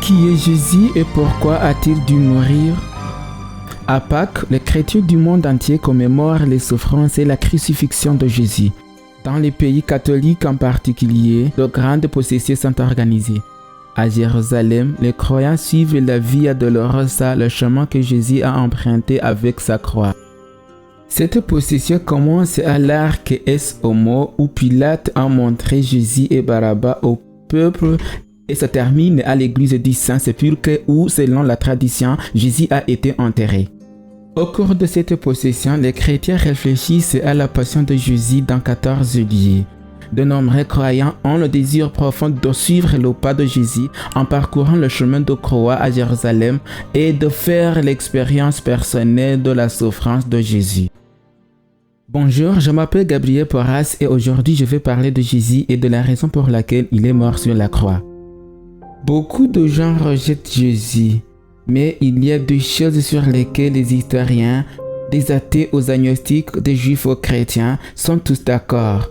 Qui est Jésus et pourquoi a-t-il dû mourir? À Pâques, les chrétiens du monde entier commémorent les souffrances et la crucifixion de Jésus. Dans les pays catholiques en particulier, de grandes processions sont organisées. À Jérusalem, les croyants suivent la Via Dolorosa, le chemin que Jésus a emprunté avec sa croix. Cette procession commence à l'Arc es Homo où Pilate a montré Jésus et Barabbas au peuple et se termine à l'église du Saint-Sépulcre où, selon la tradition, Jésus a été enterré. Au cours de cette procession, les chrétiens réfléchissent à la passion de Jésus dans 14 lieux. De nombreux croyants ont le désir profond de suivre le pas de Jésus en parcourant le chemin de croix à Jérusalem et de faire l'expérience personnelle de la souffrance de Jésus. Bonjour, je m'appelle Gabriel Porras et aujourd'hui je vais parler de Jésus et de la raison pour laquelle il est mort sur la croix. Beaucoup de gens rejettent Jésus, mais il y a deux choses sur lesquelles les historiens, des athées aux agnostiques, des juifs aux chrétiens, sont tous d'accord.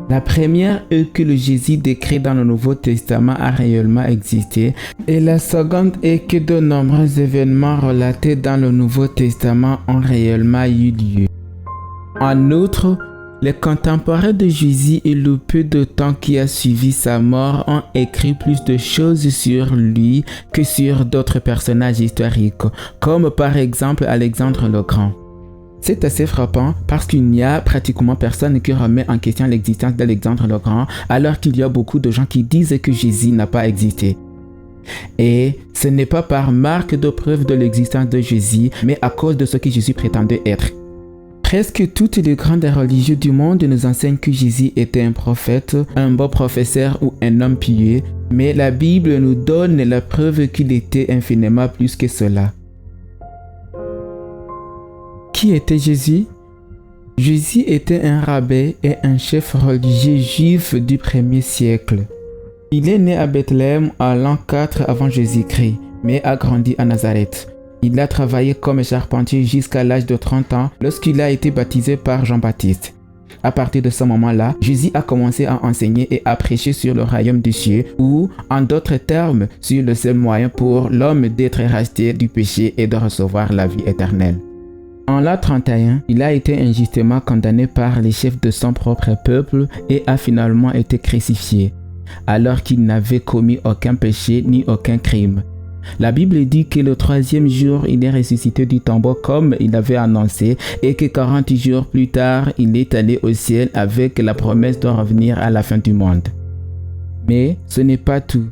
La première est que le Jésus décrit dans le Nouveau Testament a réellement existé, et la seconde est que de nombreux événements relatés dans le Nouveau Testament ont réellement eu lieu. En outre, les contemporains de Jésus et le peu de temps qui a suivi sa mort ont écrit plus de choses sur lui que sur d'autres personnages historiques, comme par exemple Alexandre le Grand. C'est assez frappant parce qu'il n'y a pratiquement personne qui remet en question l'existence d'Alexandre le Grand, alors qu'il y a beaucoup de gens qui disent que Jésus n'a pas existé. Et ce n'est pas par marque de preuve de l'existence de Jésus, mais à cause de ce que Jésus prétendait être. Presque toutes les grandes religions du monde nous enseignent que Jésus était un prophète, un bon professeur ou un homme pieux, mais la Bible nous donne la preuve qu'il était infiniment plus que cela. Qui était Jésus? Jésus était un rabbin et un chef religieux juif du 1er siècle. Il est né à Bethléem en l'an 4 avant Jésus-Christ, mais a grandi à Nazareth. Il a travaillé comme charpentier jusqu'à l'âge de 30 ans lorsqu'il a été baptisé par Jean-Baptiste. À partir de ce moment-là, Jésus a commencé à enseigner et à prêcher sur le royaume des cieux ou, en d'autres termes, sur le seul moyen pour l'homme d'être racheté du péché et de recevoir la vie éternelle. En l'an 31, il a été injustement condamné par les chefs de son propre peuple et a finalement été crucifié, alors qu'il n'avait commis aucun péché ni aucun crime. La Bible dit que le 3e jour, il est ressuscité du tombeau comme il avait annoncé et que 40 jours plus tard, il est allé au ciel avec la promesse de revenir à la fin du monde. Mais ce n'est pas tout.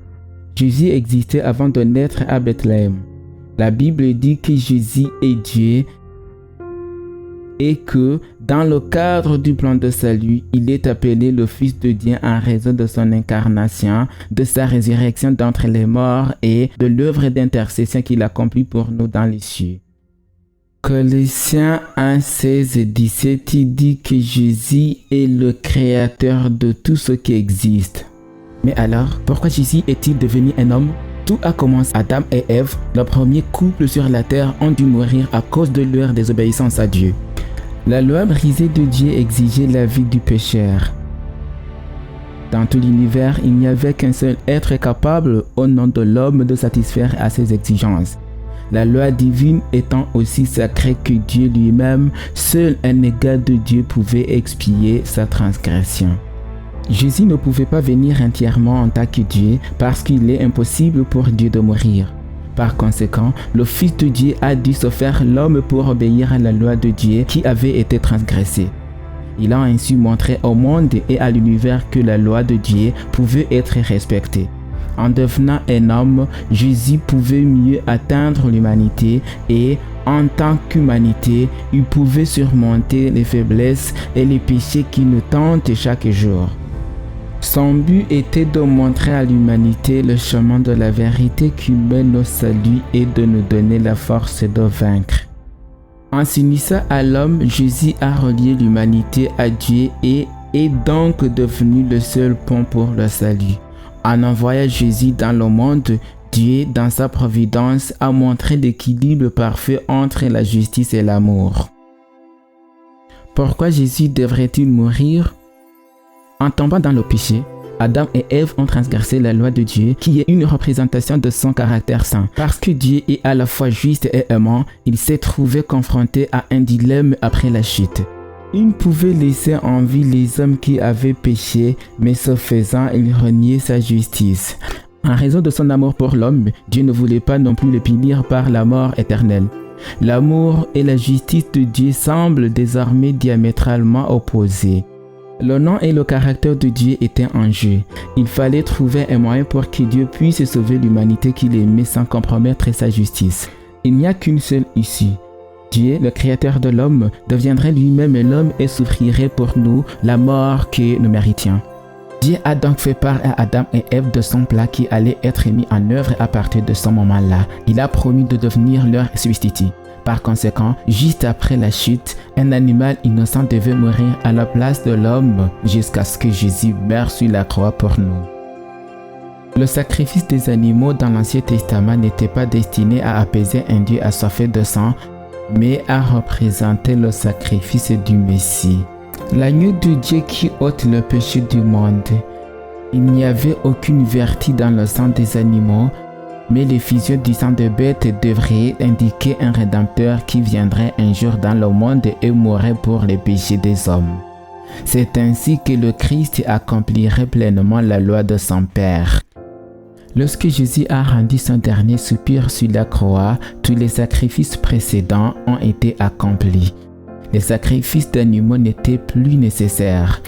Jésus existait avant de naître à Bethléem. La Bible dit que Jésus est Dieu et que, dans le cadre du plan de salut, il est appelé le Fils de Dieu en raison de son incarnation, de sa résurrection d'entre les morts et de l'œuvre d'intercession qu'il accomplit pour nous dans les cieux. Colossiens 1, 16 et 17, il dit que Jésus est le créateur de tout ce qui existe. Mais alors, pourquoi Jésus est-il devenu un homme? Tout a commencé. Adam et Ève, le premier couple sur la terre, ont dû mourir à cause de leur désobéissance à Dieu. La loi brisée de Dieu exigeait la vie du pécheur. Dans tout l'univers, il n'y avait qu'un seul être capable, au nom de l'homme, de satisfaire à ses exigences. La loi divine étant aussi sacrée que Dieu lui-même, seul un égal de Dieu pouvait expier sa transgression. Jésus ne pouvait pas venir entièrement en tant que Dieu parce qu'il est impossible pour Dieu de mourir. Par conséquent, le Fils de Dieu a dû se faire l'homme pour obéir à la loi de Dieu qui avait été transgressée. Il a ainsi montré au monde et à l'univers que la loi de Dieu pouvait être respectée. En devenant un homme, Jésus pouvait mieux atteindre l'humanité et, en tant qu'humanité, il pouvait surmonter les faiblesses et les péchés qui nous tentent chaque jour. Son but était de montrer à l'humanité le chemin de la vérité qui mène au salut et de nous donner la force de vaincre. En s'unissant à l'homme, Jésus a relié l'humanité à Dieu et est donc devenu le seul pont pour le salut. En envoyant Jésus dans le monde, Dieu, dans sa providence, a montré l'équilibre parfait entre la justice et l'amour. Pourquoi Jésus devrait-il mourir? En tombant dans le péché, Adam et Ève ont transgressé la loi de Dieu, qui est une représentation de son caractère saint. Parce que Dieu est à la fois juste et aimant, il s'est trouvé confronté à un dilemme après la chute. Il pouvait laisser en vie les hommes qui avaient péché, mais ce faisant, il reniait sa justice. En raison de son amour pour l'homme, Dieu ne voulait pas non plus le punir par la mort éternelle. L'amour et la justice de Dieu semblent désormais diamétralement opposés. Le nom et le caractère de Dieu étaient en jeu. Il fallait trouver un moyen pour que Dieu puisse sauver l'humanité qu'il aimait sans compromettre sa justice. Il n'y a qu'une seule issue. Dieu, le créateur de l'homme, deviendrait lui-même l'homme et souffrirait pour nous la mort que nous méritions. Dieu a donc fait part à Adam et Ève de son plat qui allait être mis en œuvre à partir de ce moment-là. Il a promis de devenir leur substitut. Par conséquent, juste après la chute, un animal innocent devait mourir à la place de l'homme jusqu'à ce que Jésus meure sur la croix pour nous. Le sacrifice des animaux dans l'Ancien Testament n'était pas destiné à apaiser un Dieu assoiffé de sang, mais à représenter le sacrifice du Messie. L'agneau de Dieu qui ôte le péché du monde. Il n'y avait aucune vertu dans le sang des animaux, mais l'effusion du sang de bête devrait indiquer un rédempteur qui viendrait un jour dans le monde et mourrait pour les péchés des hommes. C'est ainsi que le Christ accomplirait pleinement la loi de son Père. Lorsque Jésus a rendu son dernier soupir sur la croix, tous les sacrifices précédents ont été accomplis. Les sacrifices d'animaux n'étaient plus nécessaires.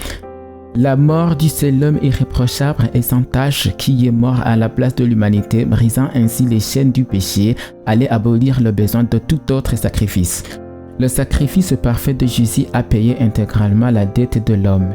La mort du seul homme irréprochable et sans tache qui est mort à la place de l'humanité, brisant ainsi les chaînes du péché, allait abolir le besoin de tout autre sacrifice. Le sacrifice parfait de Jésus a payé intégralement la dette de l'homme.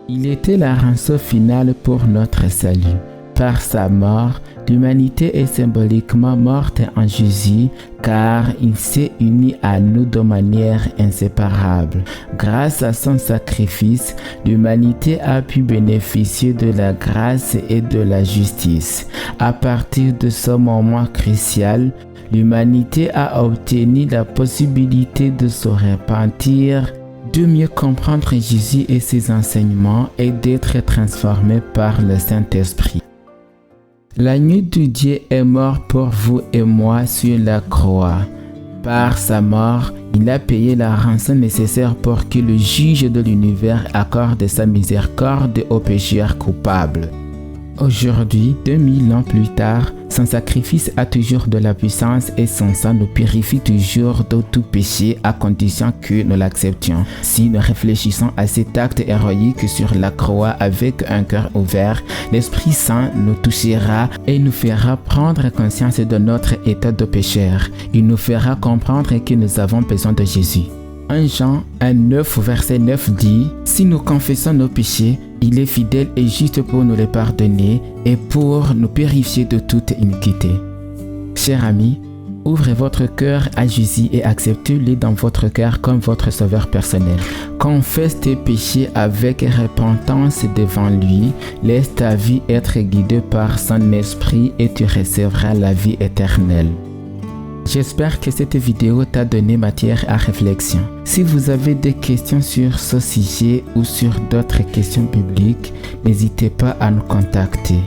Il était la rançon finale pour notre salut. Par sa mort, l'humanité est symboliquement morte en Jésus car il s'est uni à nous de manière inséparable. Grâce à son sacrifice, l'humanité a pu bénéficier de la grâce et de la justice. À partir de ce moment crucial, l'humanité a obtenu la possibilité de se repentir, de mieux comprendre Jésus et ses enseignements et d'être transformé par le Saint-Esprit. L'agneau de Dieu est mort pour vous et moi sur la croix. Par sa mort, il a payé la rançon nécessaire pour que le juge de l'univers accorde sa miséricorde aux pécheurs coupables. Aujourd'hui, 2000 ans plus tard, son sacrifice a toujours de la puissance et son sang nous purifie toujours de tout péché à condition que nous l'acceptions. Si nous réfléchissons à cet acte héroïque sur la croix avec un cœur ouvert, l'Esprit Saint nous touchera et nous fera prendre conscience de notre état de pécheur. Il nous fera comprendre que nous avons besoin de Jésus. 1 Jean 9, verset 9 dit « Si nous confessons nos péchés, il est fidèle et juste pour nous les pardonner et pour nous purifier de toute iniquité. » Chers amis, ouvrez votre cœur à Jésus et acceptez-le dans votre cœur comme votre sauveur personnel. Confesse tes péchés avec repentance devant lui. Laisse ta vie être guidée par son esprit et tu recevras la vie éternelle. J'espère que cette vidéo t'a donné matière à réflexion. Si vous avez des questions sur ce sujet ou sur d'autres questions bibliques, n'hésitez pas à nous contacter.